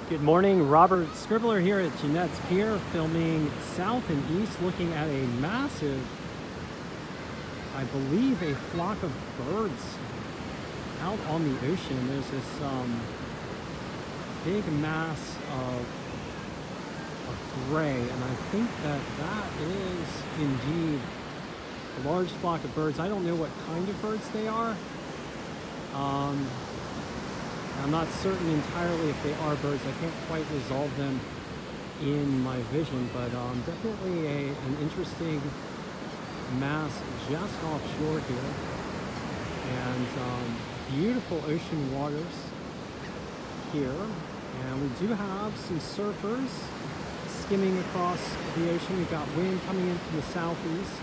Good morning, Robert Scribbler here at Jennette's Pier, filming south and east, looking at a massive, I believe a flock of birds out on the ocean. There's this big mass of gray, and I think that is indeed a large flock of birds. I don't know what kind of birds they are. I'm not certain entirely if they are birds. I can't quite resolve them in my vision, but definitely an interesting mass just offshore here. And beautiful ocean waters here. And we do have some surfers skimming across the ocean. We've got wind coming in from the southeast.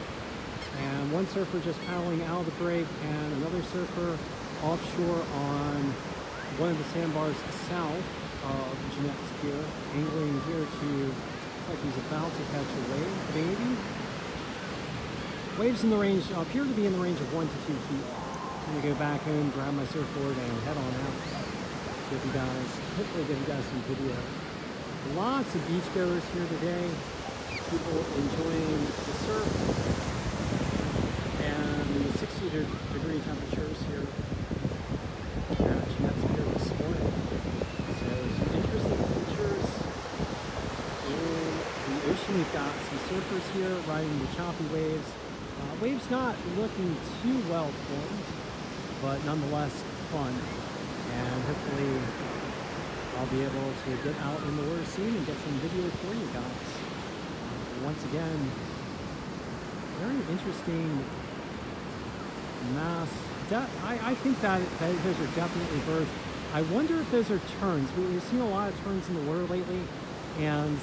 And one surfer just paddling out of the break, and another surfer offshore on one of the sandbars south of Jennette's Pier, angling here to, looks like he's about to catch a wave, maybe. Waves in the range, appear to be in the range of 1 to 2 feet. I'm gonna go back home, grab my surfboard, and head on out. Give you guys, hopefully give you guys some video. Lots of beachgoers here today. People enjoying the surf and the 60-degree temperatures here at Jennette's Pier this morning. So some interesting features in the ocean. We've got some surfers here riding the choppy waves. Waves not looking too well formed, but nonetheless fun. And hopefully I'll be able to get out in the water scene and get some video for you guys. Once again, very interesting mass. I think that those are definitely birds. I wonder if those are terns. We've seen a lot of terns in the water lately, and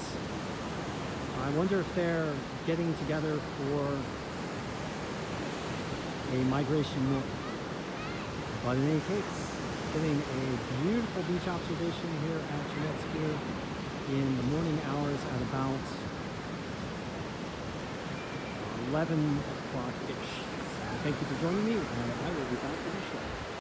I wonder if they're getting together for a migration meal. But in any case, getting a beautiful beach observation here at Jennette's Pier in the morning hours at about 11 o'clock-ish. Thank you for joining me, and I will be back with the show.